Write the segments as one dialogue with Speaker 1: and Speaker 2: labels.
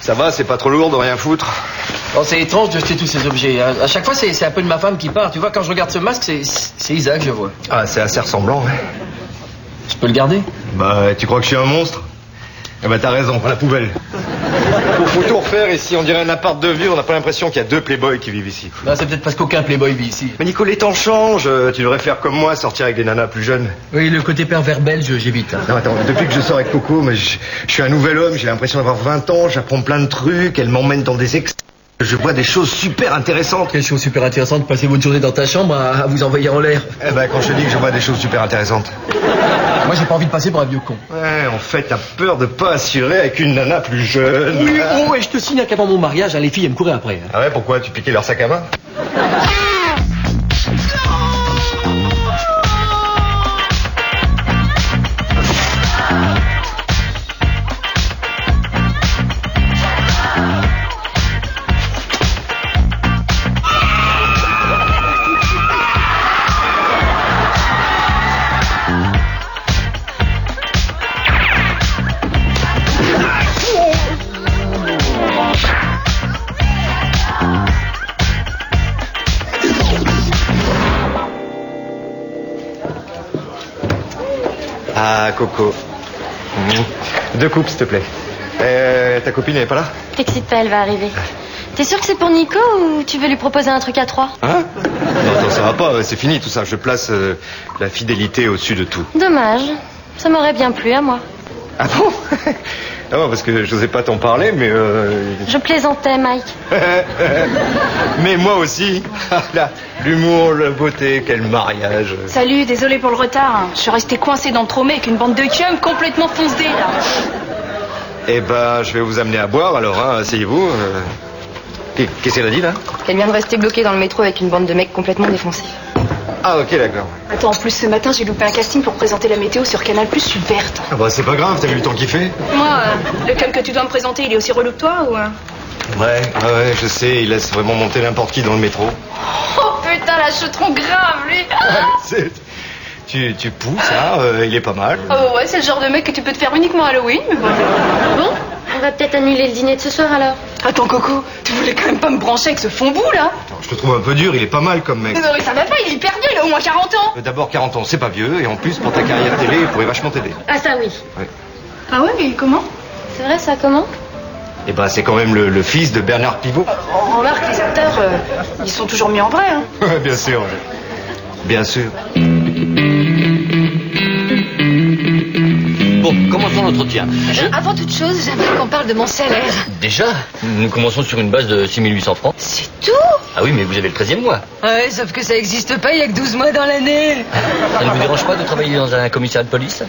Speaker 1: Ça va, c'est pas trop lourd de rien foutre.
Speaker 2: Oh, c'est étrange de jeter tous ces objets. À chaque fois, c'est un peu de ma femme qui part. Tu vois, quand je regarde ce masque, c'est Isaac, je vois.
Speaker 1: Ah, c'est assez ressemblant, ouais.
Speaker 2: Je peux le garder?
Speaker 1: Bah, tu crois que je suis un monstre? Eh ben, t'as raison, à la poubelle. Faut tout refaire ici, on dirait un appart de vieux, on n'a pas l'impression qu'il y a 2 playboys qui vivent ici.
Speaker 2: Non, c'est peut-être parce qu'aucun playboy vit ici.
Speaker 1: Mais Nico, les temps changent, tu devrais faire comme moi, sortir avec des nanas plus jeunes.
Speaker 2: Oui, le côté pervers belge, j'évite. Hein.
Speaker 1: Non, attends, depuis que je sors avec Coco, mais je suis un nouvel homme, j'ai l'impression d'avoir 20 ans, j'apprends plein de trucs, elle m'emmène dans des je vois des choses super intéressantes.
Speaker 2: Quelle chose super intéressante, passer votre journée dans ta chambre à vous envoyer en l'air.
Speaker 1: Eh ben, quand je te dis que je vois des choses super intéressantes.
Speaker 2: Moi, j'ai pas envie de passer pour un vieux con.
Speaker 1: Ouais, en fait, t'as peur de pas assurer avec une nana plus jeune.
Speaker 2: Oui, oh, et je te signe qu'avant mon mariage, les filles, elles me couraient après. Hein.
Speaker 1: Ah ouais, pourquoi? Tu piquais leur sac à main? Ah, Coco. 2 coupes, s'il te plaît. Ta copine, elle est pas là?
Speaker 3: T'excite pas, elle va arriver. T'es sûr que c'est pour Nico ou tu veux lui proposer un truc à 3?
Speaker 1: Hein? Non, attends, ça va pas, c'est fini tout ça. Je place la fidélité au-dessus de tout.
Speaker 3: Dommage. Ça m'aurait bien plu à moi.
Speaker 1: Ah bon? Ah bon, parce que j'osais pas t'en parler, mais...
Speaker 3: Je plaisantais, Mike.
Speaker 1: Mais moi aussi. L'humour, la beauté, quel mariage.
Speaker 4: Salut, désolé pour le retard. Je suis restée coincée dans le tromé avec une bande de chums complètement foncedés, là.
Speaker 1: Eh ben, je vais vous amener à boire, alors, hein, asseyez-vous. Qu'est-ce qu'elle a dit, là?
Speaker 3: Elle vient de rester bloquée dans le métro avec une bande de mecs complètement défoncés.
Speaker 1: Ah, ok, d'accord.
Speaker 4: Attends, en plus, ce matin, j'ai loupé un casting pour présenter la météo sur Canal+, je suis verte.
Speaker 1: Ah bah, c'est pas grave, t'as vu le temps qu'il fait?
Speaker 4: Moi, le cum que tu dois me présenter, il est aussi relou que toi, ou...
Speaker 1: Ouais, je sais, il laisse vraiment monter n'importe qui dans le métro.
Speaker 4: Oh putain, la chautron grave, lui.
Speaker 1: Tu pousses, hein, il est pas mal.
Speaker 4: Oh ouais, c'est le genre de mec que tu peux te faire uniquement à Halloween, mais bon.
Speaker 3: Bon, on va peut-être annuler le dîner de ce soir, alors.
Speaker 4: Attends, Coco, tu voulais quand même pas me brancher avec ce fond bout, là?
Speaker 1: Attends, je te trouve un peu dur, il est pas mal comme mec.
Speaker 4: Non, mais ça va pas, il est hyper vieux, il a au moins 40 ans.
Speaker 1: D'abord, 40 ans, c'est pas vieux, et en plus, pour ta carrière télé, il pourrait vachement t'aider.
Speaker 3: Ah ça, oui.
Speaker 1: Ouais.
Speaker 4: Ah ouais, mais comment?
Speaker 3: C'est vrai, ça, comment?
Speaker 1: Eh ben, c'est quand même le fils de Bernard Pivot.
Speaker 4: Remarque, les acteurs, ils sont toujours mis en vrai, hein.
Speaker 1: Ouais, bien sûr, ouais. Bien sûr.
Speaker 5: Bon, commençons l'entretien.
Speaker 6: Avant toute chose, j'aimerais qu'on parle de mon salaire.
Speaker 5: Déjà, nous commençons sur une base de 6 800 francs.
Speaker 6: C'est tout?
Speaker 5: Ah oui, mais vous avez le 13e mois.
Speaker 6: Ouais, sauf que ça existe pas, il y a que 12 mois dans l'année.
Speaker 5: Ça ne vous dérange pas de travailler dans un commissariat de police?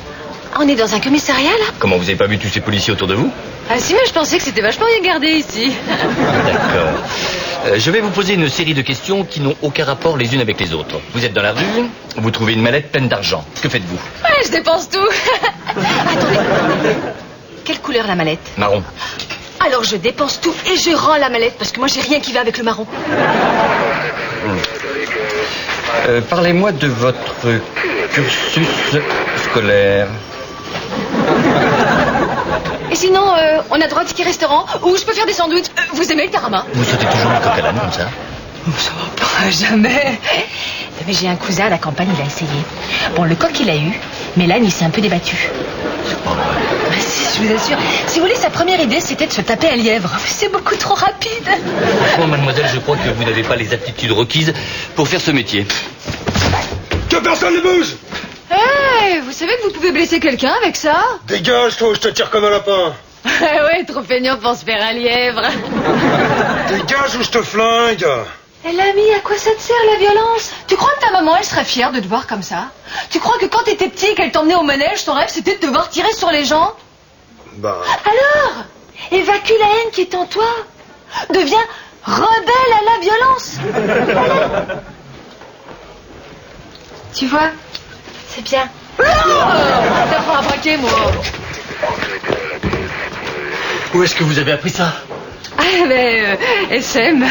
Speaker 6: On est dans un commissariat, là?
Speaker 5: Comment, vous avez pas vu tous ces policiers autour de vous?
Speaker 6: Ah si, mais je pensais que c'était vachement bien gardé ici.
Speaker 5: D'accord. Je vais vous poser une série de questions qui n'ont aucun rapport les unes avec les autres. Vous êtes dans la rue, vous trouvez une mallette pleine d'argent. Que faites-vous?
Speaker 6: Ouais, je dépense tout. Attendez. Quelle couleur la mallette?
Speaker 5: Marron.
Speaker 6: Alors je dépense tout et je rends la mallette parce que moi j'ai rien qui va avec le marron.
Speaker 5: Parlez-moi de votre cursus scolaire.
Speaker 6: Et sinon, on a droit à ticket restaurant ou je peux faire des sandwichs. Vous aimez le tarama?
Speaker 5: Vous sautez toujours le coq à l'âne comme ça?
Speaker 6: Ça va pas, jamais. Mais j'ai un cousin à la campagne, il a essayé. Bon, le coq, il a eu, mais l'âne, il s'est un peu débattu. Je vous assure, si vous voulez, sa première idée, c'était de se taper un lièvre. C'est beaucoup trop rapide.
Speaker 5: Bon, mademoiselle, je crois que vous n'avez pas les aptitudes requises pour faire ce métier.
Speaker 1: Que personne ne bouge!
Speaker 6: Hey, vous savez que vous pouvez blesser quelqu'un avec ça?
Speaker 1: Dégage, toi, je te tire comme un lapin.
Speaker 6: Ouais, trop feignant pour se faire un lièvre.
Speaker 1: Dégage ou je te flingue.
Speaker 6: Eh l'ami, à quoi ça te sert la violence? Tu crois que ta maman, elle serait fière de te voir comme ça? Tu crois que quand t'étais petit et qu'elle t'emmenait au manège, ton rêve c'était de devoir tirer sur les gens?
Speaker 1: Bah...
Speaker 6: Alors, évacue la haine qui est en toi. Deviens rebelle à la violence. Tu vois, c'est bien. Ça fera un braquet, moi.
Speaker 5: Où est-ce que vous avez appris ça?
Speaker 6: Ah, mais SM.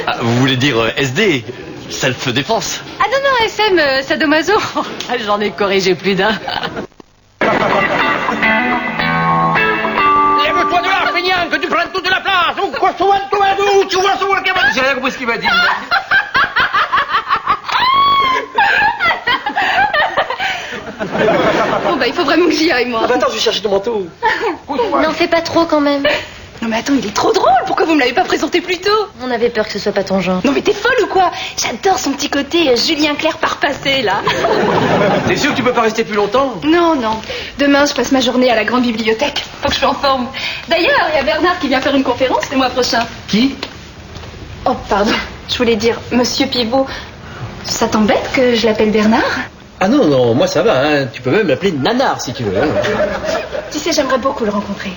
Speaker 5: Ah, vous voulez dire SD, self-défense?
Speaker 6: Ah non, non, SM, sadomaso. J'en ai corrigé plus d'un.
Speaker 7: Lève-toi de là, feignant, que tu prennes toute la place.
Speaker 2: J'ai rien compris ce qu'il m'a dit.
Speaker 4: Bon, bah, il faut vraiment que j'y aille, moi.
Speaker 2: Ah bah attends, je vais chercher ton manteau.
Speaker 3: N'en fais pas trop quand même.
Speaker 4: Non, mais attends, il est trop drôle. Pourquoi vous me l'avez pas présenté plus tôt?
Speaker 3: On avait peur que ce soit pas ton genre.
Speaker 4: Non, mais t'es folle ou quoi? J'adore son petit côté Julien Clerc par passé, là.
Speaker 2: T'es sûr que tu peux pas rester plus longtemps?
Speaker 4: Non, non. Demain, je passe ma journée à la grande bibliothèque. Faut que je sois en forme. D'ailleurs, il y a Bernard qui vient faire une conférence le mois prochain.
Speaker 2: Qui?
Speaker 4: Oh, pardon. Je voulais dire, Monsieur Pivot, ça t'embête que je l'appelle Bernard?
Speaker 2: Ah non, non, moi ça va, hein. Tu peux même l'appeler Nanar si tu veux. Hein.
Speaker 4: Tu sais, j'aimerais beaucoup le rencontrer.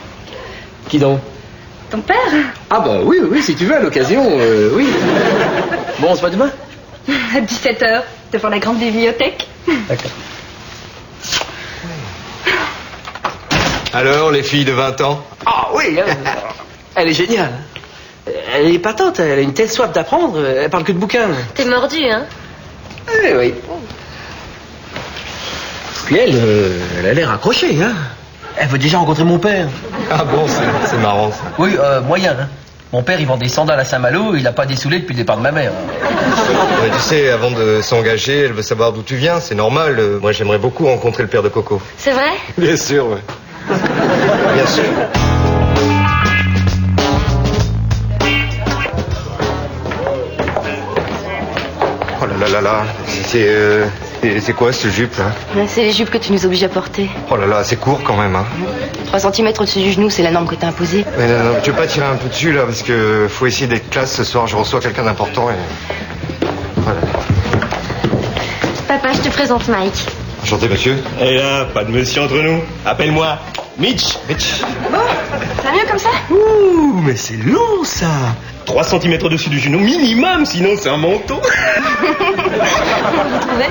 Speaker 2: Qui donc?
Speaker 4: Ton père?
Speaker 2: Ah bah oui, oui, si tu veux, à l'occasion, oui. Bon, on se voit demain?
Speaker 4: À 17h, devant la grande bibliothèque.
Speaker 2: D'accord.
Speaker 1: Alors, les filles de 20 ans?
Speaker 2: Ah oui, hein. Elle est géniale. Elle est épatante, elle a une telle soif d'apprendre, elle parle que de bouquins.
Speaker 3: T'es mordu, hein?
Speaker 2: Eh oui. Puis elle a l'air accrochée, hein. Elle veut déjà rencontrer mon père.
Speaker 1: Ah bon, c'est marrant, ça.
Speaker 2: Oui, moyen, hein. Mon père, il vend des sandales à Saint-Malo, il a pas dessoulé depuis le départ de ma mère.
Speaker 1: Ouais, tu sais, avant de s'engager, elle veut savoir d'où tu viens, c'est normal. Moi, j'aimerais beaucoup rencontrer le père de Coco.
Speaker 3: C'est vrai?
Speaker 1: Bien sûr, ouais. Bien sûr. Oh là là là là, c'est quoi cette jupe là?
Speaker 3: C'est les jupes que tu nous obliges à porter.
Speaker 1: Oh là là, c'est court quand même, hein.
Speaker 3: 3 cm au-dessus du genou, c'est la norme que t'as imposée.
Speaker 1: Mais non, tu veux pas tirer un peu dessus là, parce que faut essayer d'être classe ce soir, je reçois quelqu'un d'important et... Voilà.
Speaker 3: Papa, je te présente Mike.
Speaker 1: Enchanté, monsieur.
Speaker 7: Et là, pas de monsieur entre nous. Appelle-moi Mitch.
Speaker 4: Bon, ça va mieux comme ça?
Speaker 7: Ouh, mais c'est long ça. 3 cm au-dessus du genou minimum, sinon c'est un manteau.
Speaker 3: Vous trouvez?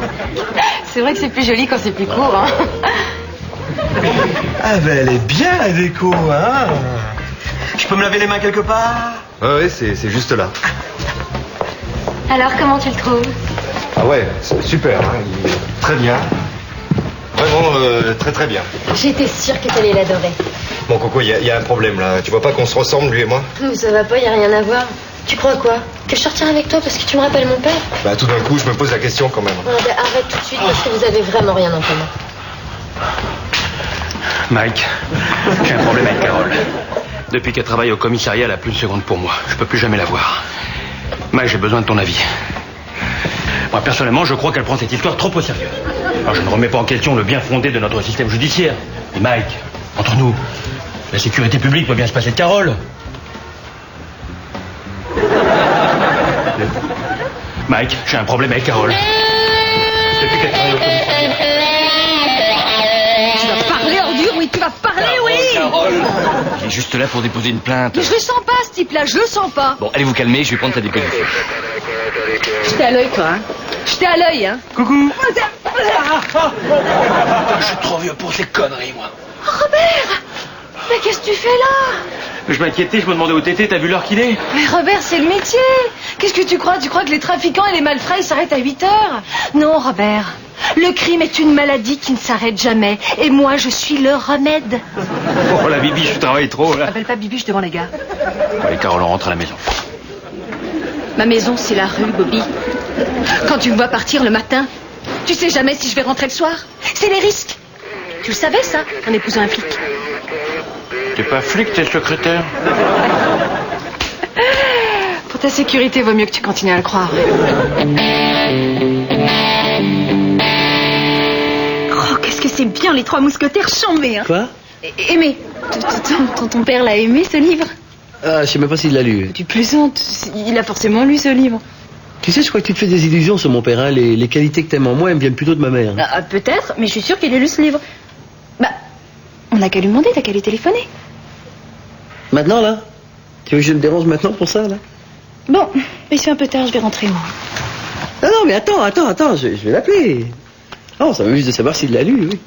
Speaker 3: C'est vrai que c'est plus joli quand c'est plus court, hein.
Speaker 7: Ah ben elle est bien la déco, hein. Je peux me laver les mains quelque part?
Speaker 1: Ouais, c'est juste là.
Speaker 3: Alors, comment tu le trouves?
Speaker 1: Ah ouais, c'est super, hein. Il est très bien. Vraiment très très bien.
Speaker 3: J'étais sûre que t'allais l'adorer.
Speaker 1: Bon Coco, il y a un problème là. Tu vois pas qu'on se ressemble lui et moi?
Speaker 3: Mais ça va pas, y a rien à voir. Tu crois quoi? Que je sortirai avec toi parce que tu me rappelles mon père?
Speaker 1: Bah tout d'un coup, je me pose la question quand même.
Speaker 3: Bah, arrête tout de suite parce que vous avez vraiment rien en commun.
Speaker 8: Mike, j'ai un problème avec Carole. Depuis qu'elle travaille au commissariat, elle a plus une seconde pour moi. Je peux plus jamais la voir. Mike, j'ai besoin de ton avis. Moi, personnellement, je crois qu'elle prend cette histoire trop au sérieux. Alors, je ne remets pas en question le bien fondé de notre système judiciaire. Mais Mike, entre nous, la sécurité publique peut bien se passer de Carole. Mike, j'ai un problème avec Carole. Depuis qu'elle travaille au commissariat.
Speaker 6: Tu vas parler, ordure, oui, tu vas parler, oui.
Speaker 5: Carole, il est juste là pour déposer une plainte.
Speaker 6: Mais je le sens pas, ce type-là, je le sens pas.
Speaker 5: Bon, allez vous calmer, je vais prendre ta déposition.
Speaker 6: J'étais à l'œil, toi, hein. J'étais à l'œil, hein.
Speaker 8: Coucou. Je suis trop vieux pour ces conneries, moi.
Speaker 6: Oh, Robert! Mais qu'est-ce que tu fais là?
Speaker 8: Je m'inquiétais, je me demandais où t'étais, t'as vu l'heure qu'il est?
Speaker 6: Mais Robert, c'est le métier. Qu'est-ce que tu crois? Tu crois que les trafiquants et les malfrats, ils s'arrêtent à 8 heures? Non, Robert. Le crime est une maladie qui ne s'arrête jamais. Et moi, je suis le remède.
Speaker 8: Oh, la bibiche, je travaille trop, là.
Speaker 6: Appelle pas Bibiche devant les gars.
Speaker 8: Allez, Carole, on rentre à la maison.
Speaker 6: Ma maison, c'est la rue, Bobby. Quand tu me vois partir le matin, tu sais jamais si je vais rentrer le soir. C'est les risques. Tu le savais, ça, en épousant un flic.
Speaker 8: T'es pas flic, t'es secrétaire.
Speaker 6: Pour ta sécurité, vaut mieux que tu continues à le croire.
Speaker 4: Oh, qu'est-ce que c'est bien, les 3 mousquetaires chambés, hein.
Speaker 2: Quoi?
Speaker 4: Aimé. Ton père l'a aimé, ce livre?
Speaker 2: Ah, je sais même pas s'il l'a lu.
Speaker 4: Tu plaisantes. Il a forcément lu ce livre.
Speaker 2: Tu sais, je crois que tu te fais des illusions sur mon père, hein. Les qualités que t'aimes en moi, elles me viennent plutôt de ma mère.
Speaker 4: Ah, peut-être, mais je suis sûre qu'il a lu ce livre. Bah, on n'a qu'à lui demander, t'as qu'à lui téléphoner.
Speaker 2: Maintenant, là? Tu veux que je me dérange maintenant pour ça, là?
Speaker 4: Bon, il se fait un peu tard, je vais rentrer, moi.
Speaker 2: Non, non, mais attends, je vais l'appeler. Oh, ça m'amuse de savoir s'il l'a lu, oui.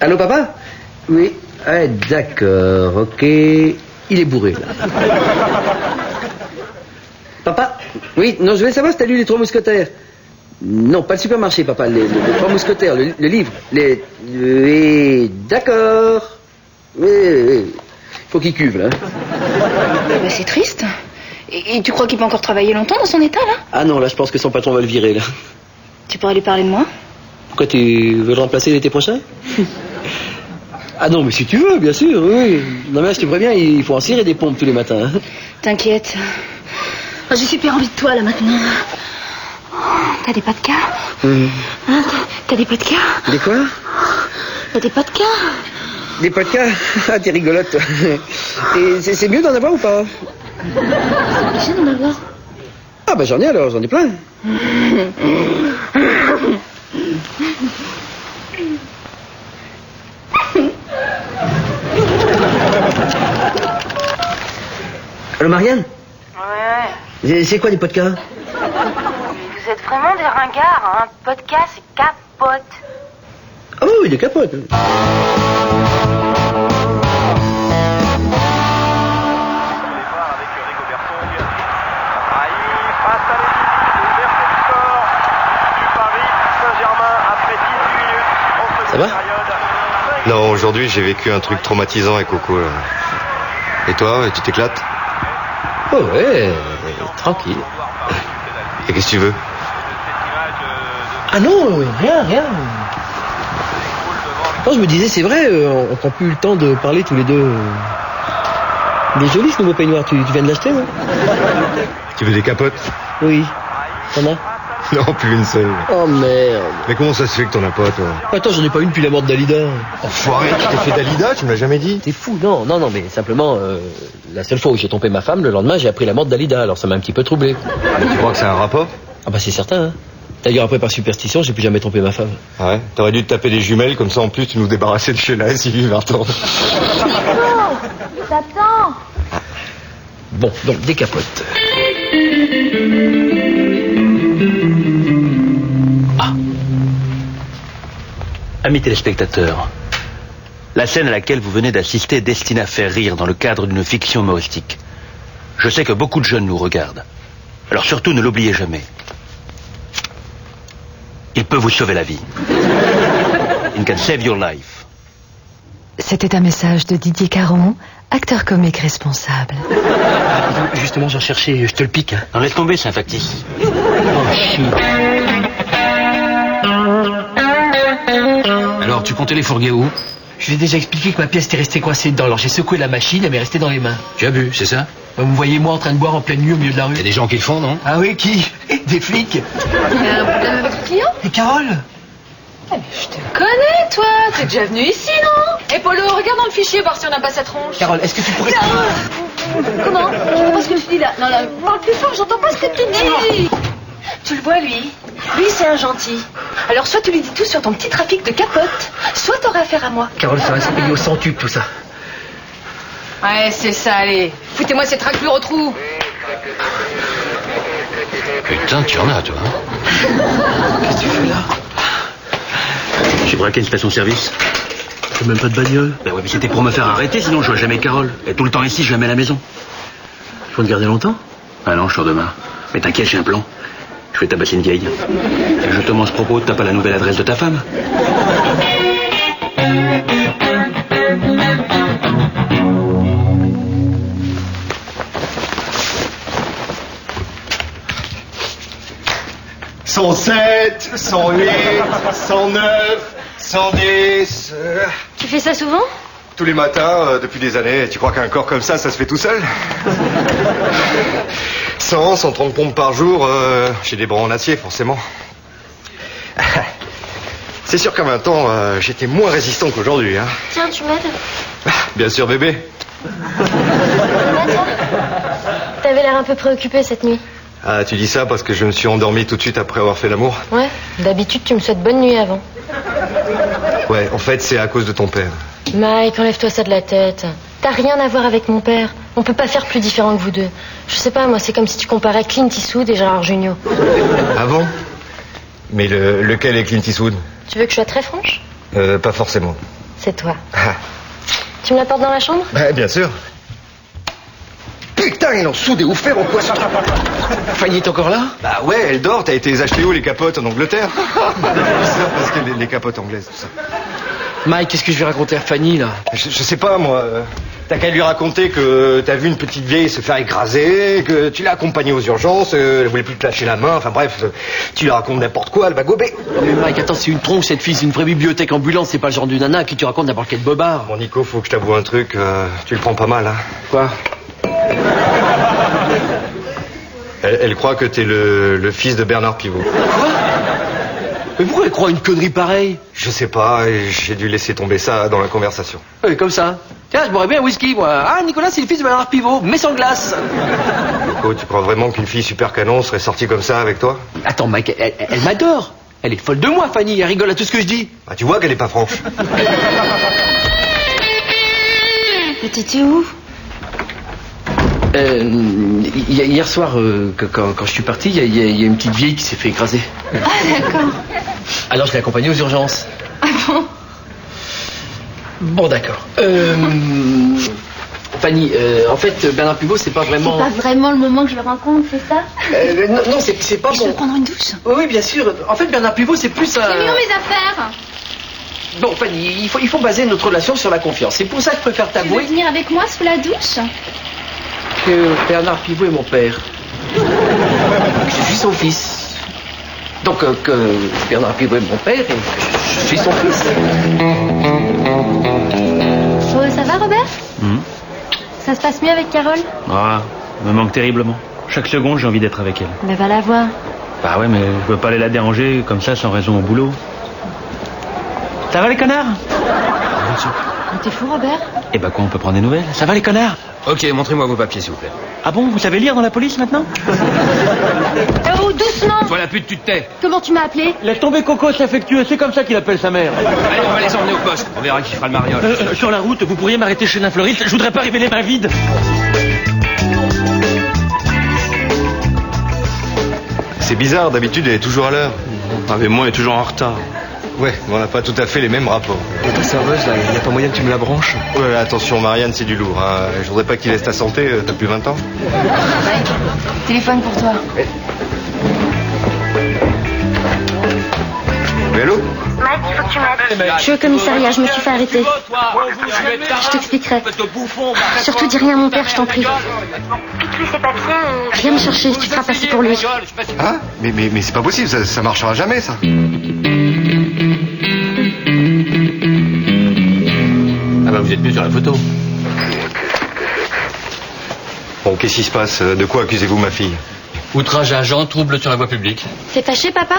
Speaker 2: Allô, papa? Oui. Ah, d'accord, ok. Il est bourré, là. Papa? Oui, non, je voulais savoir si t'as lu Les 3 Mousquetaires.
Speaker 9: Non, pas le supermarché, papa. Les trois mousquetaires, le livre. D'accord. Oui. Faut qu'il cuve, là.
Speaker 4: Bah, c'est triste. Et tu crois qu'il peut encore travailler longtemps dans son état, là?
Speaker 9: Ah non, là, je pense que son patron va le virer, là.
Speaker 4: Tu pourrais lui parler de moi?
Speaker 9: Pourquoi, tu veux le remplacer l'été prochain? Ah non, mais si tu veux, bien sûr, oui. Non, mais je te préviens, il faut en cirer des pompes tous les matins. Hein.
Speaker 4: T'inquiète. Oh, j'ai super envie de toi, là, maintenant. T'as des pas de cas? Hein, t'as des pas de cas?
Speaker 9: Des quoi?
Speaker 4: T'as des pas de cas?
Speaker 9: Des podcasts? Ah, t'es rigolote, toi. Et c'est mieux d'en avoir ou pas?
Speaker 4: C'est obligé d'en avoir.
Speaker 9: Ah, bah j'en ai alors, j'en ai plein. Allô, Marianne?
Speaker 10: Ouais.
Speaker 9: C'est quoi des podcasts?
Speaker 10: Vous êtes vraiment des ringards, hein. Podcast, c'est capote.
Speaker 9: Ah oui, des capotes. Ça va?
Speaker 1: Non, aujourd'hui, j'ai vécu un truc traumatisant avec Coco, là. Et toi, tu t'éclates?
Speaker 9: Oh ouais, tranquille.
Speaker 1: Et qu'est-ce que tu veux?
Speaker 9: Ah non, rien. Non, je me disais, c'est vrai, on prend plus le temps de parler tous les deux. Il est joli ce nouveau peignoir, tu viens de l'acheter, non?
Speaker 1: Tu veux des capotes?
Speaker 9: Oui. T'en as?
Speaker 1: Non, plus une seule.
Speaker 9: Oh merde.
Speaker 1: Mais comment ça se fait que t'en as pas, toi?
Speaker 9: Attends, j'en ai pas une depuis la mort de Dalida.
Speaker 1: Enfoiré, tu t'es fait Dalida, tu me l'as jamais dit?
Speaker 9: T'es fou, non, mais simplement, la seule fois où j'ai trompé ma femme, le lendemain, j'ai appris la mort de Dalida, alors ça m'a un petit peu troublé.
Speaker 1: Mais tu crois que c'est un rapport?
Speaker 9: Ah bah c'est certain, hein. D'ailleurs, après, par superstition, j'ai plus jamais trompé ma femme.
Speaker 1: Ouais, t'aurais dû te taper des jumelles, comme ça, en plus, tu nous débarrassais de chez là, Sylvie Vartan.
Speaker 10: T'attends.
Speaker 9: Bon, donc, des capotes.
Speaker 8: Amis téléspectateurs, la scène à laquelle vous venez d'assister est destinée à faire rire dans le cadre d'une fiction humoristique. Je sais que beaucoup de jeunes nous regardent. Alors surtout, ne l'oubliez jamais. Il peut vous sauver la vie. It can save your life.
Speaker 6: C'était un message de Didier Caron, acteur comique responsable.
Speaker 9: Justement, j'en cherchais, je te le pique. Hein.
Speaker 8: Non, laisse tomber, c'est un factice.
Speaker 9: Oh, shit.
Speaker 2: Alors, tu comptais les fourguer où?
Speaker 9: Je lui ai déjà expliqué que ma pièce était restée coincée dedans, alors j'ai secoué la machine, elle m'est restée dans les mains.
Speaker 2: Tu as bu, c'est ça?
Speaker 9: Vous me voyez moi en train de boire en pleine nuit au milieu de la rue?
Speaker 2: Il y a des gens qui le font, non?
Speaker 9: Ah oui, qui? Des flics.
Speaker 4: Il y a un problème avec le client?
Speaker 9: Et Carole?
Speaker 6: Je te connais, toi. T'es déjà venu ici, non? Et Polo, regarde dans le fichier, voir si on n'a pas sa tronche.
Speaker 9: Carole, est-ce que tu pourrais...
Speaker 6: Comment? J'entends pas ce que tu dis là. Non, là, parle plus fort, j'entends pas ce que tu dis. Tu le vois, lui? Lui, c'est un gentil. Alors, soit tu lui dis tout sur ton petit trafic de capote, soit t'auras affaire à moi.
Speaker 9: Carole, ça va se payer au centuple, tout ça.
Speaker 6: Ouais, c'est ça, allez. Foutez-moi cette raclure au trou.
Speaker 2: Putain, tu en as, toi.
Speaker 9: Qu'est-ce que tu fais là?
Speaker 8: J'ai braqué une station-service.
Speaker 9: J'ai même pas de bagnole.
Speaker 8: Ben ouais, mais c'était pour me faire arrêter, sinon je vois jamais Carole. Et tout le temps ici, je jamais à la maison.
Speaker 9: Tu vas te garder longtemps?
Speaker 8: Ah non, je sors demain. Mais t'inquiète, j'ai un plan. Je vais tabasser une vieille. Et justement, à ce propos, t'as pas la nouvelle adresse de ta femme? «
Speaker 1: 107, 108, 109, 110...
Speaker 3: Tu fais ça souvent?
Speaker 1: Tous les matins, depuis des années. Tu crois qu'un corps comme ça se fait tout seul? 100, 130 pompes par jour, j'ai des bras en acier, forcément. C'est sûr qu'à 20 ans, j'étais moins résistant qu'aujourd'hui. Hein.
Speaker 3: Tiens, tu m'aides?
Speaker 1: Bien sûr, bébé.
Speaker 3: T'avais l'air un peu préoccupé cette nuit.
Speaker 1: Ah, tu dis ça parce que je me suis endormi tout de suite après avoir fait l'amour?
Speaker 3: Ouais, d'habitude tu me souhaites bonne nuit avant.
Speaker 1: Ouais, en fait, c'est à cause de ton père.
Speaker 3: Mike, enlève-toi ça de la tête. T'as rien à voir avec mon père. On peut pas faire plus différent que vous deux. Je sais pas, moi, c'est comme si tu comparais Clint Eastwood et Gérard Jugnot.
Speaker 1: Ah bon? Mais lequel est Clint Eastwood?
Speaker 3: Tu veux que je sois très franche?
Speaker 1: Pas forcément.
Speaker 3: C'est toi.
Speaker 1: Ah.
Speaker 3: Tu me la portes dans la chambre?
Speaker 1: Bah, bien sûr. Putain! putain, il en soude et ouf faire au poisson.
Speaker 2: Fanny est encore là?
Speaker 1: Bah ouais, elle dort. T'as été les acheter où, les capotes, en Angleterre? Parce que les capotes anglaises, tout ça.
Speaker 2: Mike, qu'est-ce que je vais raconter à Fanny, là?
Speaker 1: Je sais pas, moi. T'as qu'à lui raconter que t'as vu une petite vieille se faire écraser, que tu l'as accompagnée aux urgences, elle voulait plus te lâcher la main, enfin bref, tu lui racontes n'importe quoi, elle va gober.
Speaker 2: Non mais Mike, attends, c'est une tronche, cette fille, c'est une vraie bibliothèque ambulante, c'est pas le genre de nana à qui tu racontes n'importe quel bobard.
Speaker 1: Bon, Nico, faut que je t'avoue un truc, tu le prends pas mal, hein.
Speaker 2: Quoi?
Speaker 1: Elle croit que t'es le fils de Bernard Pivot.
Speaker 2: Quoi? Mais pourquoi elle croit une connerie pareille?
Speaker 1: Je sais pas, j'ai dû laisser tomber ça dans la conversation.
Speaker 2: Oui, comme ça. Tiens, je boirais bien un whisky, moi. Ah, Nicolas, c'est le fils de Bernard Pivot, mais sans glace.
Speaker 1: Nico, tu crois vraiment qu'une fille super canon serait sortie comme ça avec toi?
Speaker 2: Attends, Mike, elle m'adore. Elle est folle de moi, Fanny, elle rigole à tout ce que je dis.
Speaker 1: Bah, tu vois qu'elle est pas franche.
Speaker 4: Et t'étais où?
Speaker 2: Hier soir, quand je suis parti, il y a une petite vieille qui s'est fait écraser.
Speaker 4: Ah, d'accord.
Speaker 2: Alors je l'ai accompagnée aux urgences.
Speaker 4: Ah bon?
Speaker 2: Bon, d'accord. Fanny, en fait, Bernard Pivot, c'est pas vraiment...
Speaker 4: C'est pas vraiment le moment que je le rencontre, c'est ça?
Speaker 2: Non, c'est pas
Speaker 4: Je
Speaker 2: bon.
Speaker 4: peux prendre une douche?
Speaker 2: Oui, bien sûr. En fait, Bernard Pivot, c'est plus un...
Speaker 4: J'ai mis où mes affaires?
Speaker 2: Bon, Fanny, il faut baser notre relation sur la confiance. C'est pour ça que je préfère
Speaker 4: Tu veux
Speaker 2: t'avouer
Speaker 4: venir avec moi sous la douche?
Speaker 2: que Bernard Pivot est mon père. Je suis son fils. Donc, que Bernard Pivot est mon père et que je suis son fils.
Speaker 3: Oh, ça va, Robert? Ça se passe mieux avec Carole?
Speaker 8: Ah, elle me manque terriblement. Chaque seconde, j'ai envie d'être avec elle.
Speaker 3: Ben va la voir.
Speaker 8: Bah ouais, mais je peux pas aller la déranger comme ça sans raison au boulot. Ça va les connards?
Speaker 3: Mais t'es fou, Robert?
Speaker 8: Eh bah quoi, on peut prendre des nouvelles? Ça va les connards?
Speaker 5: Ok, montrez-moi vos papiers, s'il vous plaît.
Speaker 8: Ah bon, vous savez lire dans la police maintenant?
Speaker 3: Oh, doucement!
Speaker 5: Sois la pute, tu te tais.
Speaker 3: Comment tu m'as appelé?
Speaker 8: Laisse tomber Coco, c'est affectueux, c'est comme ça qu'il appelle sa mère.
Speaker 5: Allez, on va les emmener au poste. On verra qui fera le mariage.
Speaker 8: Sur la route, vous pourriez m'arrêter chez un fleuriste, je voudrais pas arriver les mains vides.
Speaker 1: C'est bizarre, d'habitude elle est toujours à l'heure.
Speaker 7: Ah, mais moi, elle est toujours en retard.
Speaker 1: Ouais, mais on n'a pas tout à fait les mêmes rapports.
Speaker 9: Et ta serveuse, là, il n'y a pas moyen que tu me la branches?
Speaker 1: Ouais, attention, Marianne, c'est du lourd, hein. Je voudrais pas qu'il laisse ta santé, t'as plus 20 ans.
Speaker 6: Téléphone pour toi.
Speaker 1: Mais allô?
Speaker 10: Mike, il faut que tu m'aides.
Speaker 3: Je suis au commissariat, je me suis fait arrêter. Je t'expliquerai. Surtout dis rien à mon père, je t'en prie.
Speaker 10: Pique-lui ses papiers et...
Speaker 3: Viens me chercher, tu te feras passer pour lui.
Speaker 1: Hein? Mais c'est pas possible, ça marchera jamais, ça.
Speaker 5: Ah bah vous êtes mieux sur la photo.
Speaker 1: Bon, qu'est-ce qui se passe? De quoi accusez-vous ma fille?
Speaker 5: Outrage à agent, trouble sur la voie publique.
Speaker 3: T'es fâché, papa?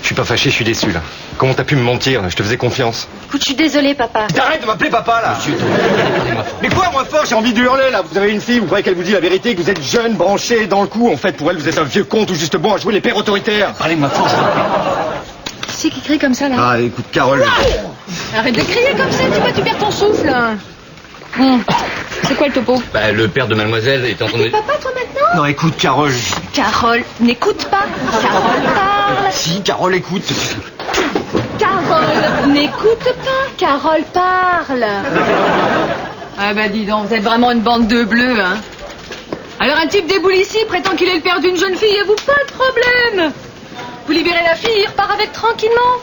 Speaker 1: Je suis pas fâché, je suis déçu, là. Comment t'as pu me mentir? Je te faisais confiance.
Speaker 3: Écoute, je suis désolée, papa.
Speaker 1: T'arrêtes de m'appeler papa, là!
Speaker 5: Monsieur,
Speaker 1: Mais quoi, moins fort? J'ai envie de hurler, là! Vous avez une fille, vous croyez qu'elle vous dit la vérité, que vous êtes jeune, branché, dans le coup. En fait, pour elle, vous êtes un vieux con tout juste bon à jouer les pères autoritaires.
Speaker 5: parlez de ma force.
Speaker 6: Qui c'est qui crie comme ça, là?
Speaker 1: Ah, écoute, Carole.
Speaker 6: Arrête de crier comme ça, tu vois, tu perds ton souffle. C'est quoi le topo?
Speaker 5: Bah, le père de mademoiselle est en train de...
Speaker 6: T'es papa, toi, maintenant?
Speaker 1: Non, écoute, Carole.
Speaker 6: Carole, n'écoute pas. Carole parle.
Speaker 1: Si, Carole, écoute.
Speaker 6: Carole, n'écoute pas. Carole parle. Ah bah dis donc, vous êtes vraiment une bande de bleus, hein. Alors un type déboule ici, prétend qu'il est le père d'une jeune fille et vous, pas de problème. Vous libérez la fille, il repart avec tranquillement.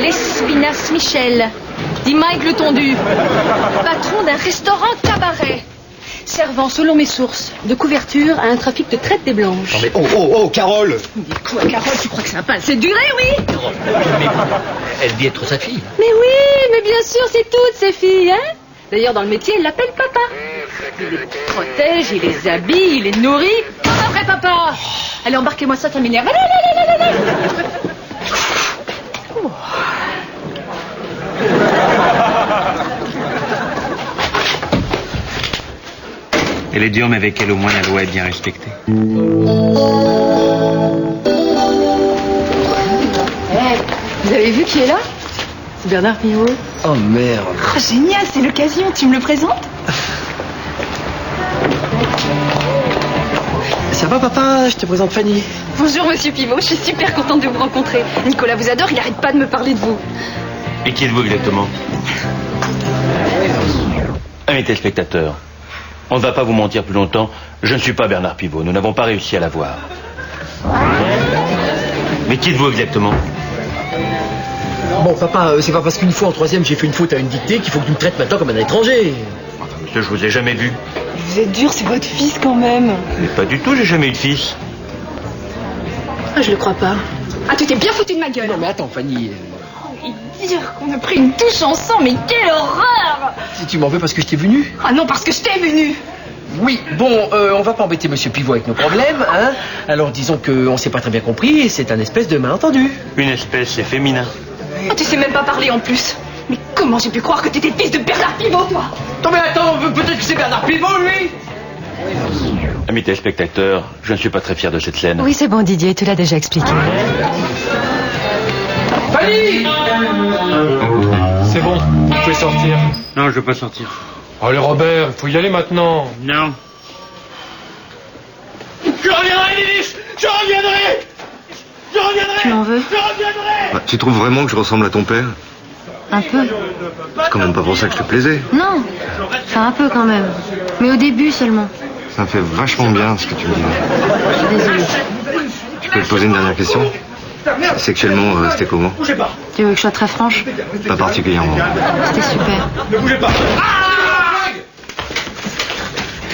Speaker 6: L'Espinasse Michel, dit Mike le tondu, patron d'un restaurant cabaret, servant, selon mes sources, de couverture à un trafic de traite des blanches.
Speaker 1: Non, mais oh, Carole.
Speaker 6: Dis quoi, Carole, tu crois que ça va pas assez durer, oui?
Speaker 5: Mais elle dit être sa fille.
Speaker 6: Mais oui, mais bien sûr, c'est toutes ces filles, hein? D'ailleurs, dans le métier, il l'appelle papa. Il les protège, il les habille, il les nourrit. Comme un vrai papa. Allez, embarquez-moi ça, ça m'énerve. Allez.
Speaker 8: Elle est dure, mais avec elle, au moins, la loi est bien respectée.
Speaker 6: Vous avez vu qui est là? C'est Bernard Pivot.
Speaker 2: Oh merde.
Speaker 6: Oh, génial, c'est l'occasion. Tu me le présentes?
Speaker 2: Ça va, papa? Je te présente Fanny.
Speaker 6: Bonjour, monsieur Pivot. Je suis super contente de vous rencontrer. Nicolas vous adore, il arrête pas de me parler de vous.
Speaker 8: Et qui êtes-vous exactement? Amis téléspectateurs, On ne va pas vous mentir plus longtemps. Je ne suis pas Bernard Pivot. Nous n'avons pas réussi à la voir. Mais qui êtes-vous exactement?
Speaker 9: Bon, papa, c'est pas parce qu'une fois en troisième j'ai fait une faute à une dictée qu'il faut que tu me traites maintenant comme un étranger.
Speaker 8: Enfin, monsieur, je vous ai jamais vu.
Speaker 6: Vous êtes dur, c'est votre fils quand même.
Speaker 8: Mais pas du tout, j'ai jamais eu de fils.
Speaker 6: Ah, je le crois pas. Ah, tu t'es bien foutu de ma gueule.
Speaker 9: Non, mais attends, Fanny.
Speaker 6: Et dire qu'on a pris une touche ensemble, mais quelle horreur!
Speaker 9: Si tu m'en veux parce que je t'ai venu?
Speaker 6: Ah non, parce que je t'ai venu.
Speaker 9: Oui, bon, on va pas embêter Monsieur Pivot avec nos problèmes, hein. Alors disons qu'on s'est pas très bien compris et c'est un espèce de malentendu.
Speaker 8: Une espèce, c'est féminin.
Speaker 6: Ah, tu sais même pas parler en plus. Mais comment j'ai pu croire que t'étais le fils de Bernard Pivot, toi?
Speaker 9: Non mais attends, peut-être que c'est Bernard Pivot, lui.
Speaker 8: Amis téléspectateurs, je ne suis pas très fier de cette scène.
Speaker 11: Oui, c'est bon, Didier, tu l'as déjà expliqué.
Speaker 9: Fanny!
Speaker 12: C'est bon, vous pouvez sortir.
Speaker 8: Non, je veux pas sortir.
Speaker 12: Allez, Robert, il faut y aller maintenant.
Speaker 8: Non. Je reviendrai, Liliche! Je reviendrai! Je reviendrai!
Speaker 4: Tu m'en veux?
Speaker 8: Je reviendrai!
Speaker 1: Bah, tu trouves vraiment que je ressemble à ton père?
Speaker 4: Un peu.
Speaker 1: C'est quand même pas pour ça que je te plaisais.
Speaker 4: Non. Enfin, un peu quand même. Mais au début seulement.
Speaker 1: Ça me fait vachement bien ce que tu me dis.
Speaker 4: Je suis désolée.
Speaker 1: Je peux te poser une dernière question? Sexuellement, c'était comment?
Speaker 4: Tu veux que je sois très franche?
Speaker 1: Pas particulièrement.
Speaker 4: C'était super.
Speaker 8: Ne bougez pas!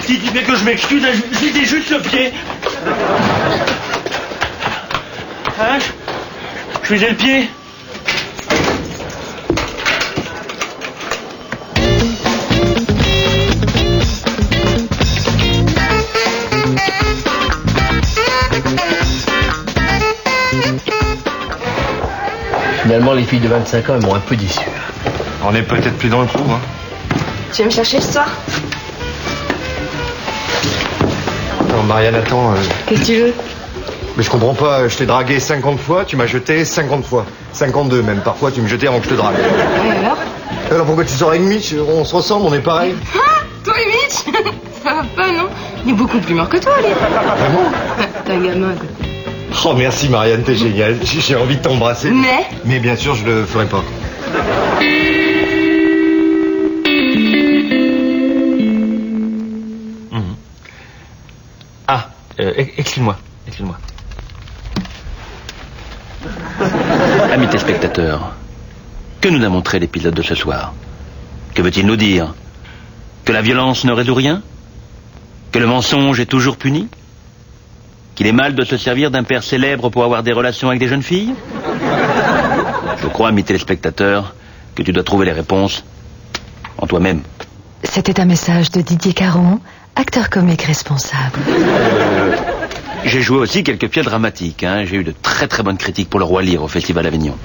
Speaker 8: Si tu fais que je m'excuse, je visais juste le pied. Hein? Je visais le pied.
Speaker 9: Finalement, les filles de 25 ans, elles m'ont un peu déçu.
Speaker 1: On est peut-être plus dans le coup, hein.
Speaker 6: Tu viens me chercher ce soir?
Speaker 1: Non, Marianne, attends.
Speaker 6: Qu'est-ce que tu veux?
Speaker 1: Mais je comprends pas, je t'ai dragué 50 fois, tu m'as jeté 50 fois. 52 même, parfois tu me jetais avant que je te drague.
Speaker 6: Et alors?
Speaker 1: Alors pourquoi tu sors avec Mitch? On se ressemble, on est pareil.
Speaker 6: Ah, toi et Mitch? Ça va pas, non? Il est beaucoup plus mort que toi, lui.
Speaker 1: Vraiment?
Speaker 6: T'es un gamin, quoi.
Speaker 1: Oh merci Marianne, t'es géniale. J'ai envie de t'embrasser. Mais bien sûr, je le ferai pas.
Speaker 8: Ah, excuse-moi. Amis téléspectateurs, que nous a montré l'épisode de ce soir? Que veut-il nous dire? Que la violence ne résout rien? Que le mensonge est toujours puni? Qu'il est mal de se servir d'un père célèbre pour avoir des relations avec des jeunes filles? Je crois, amis téléspectateurs, que tu dois trouver les réponses en toi-même.
Speaker 11: C'était un message de Didier Caron, acteur comique responsable.
Speaker 8: J'ai joué aussi quelques pièces dramatiques. J'ai eu de très très bonnes critiques pour Le Roi Lear au Festival Avignon.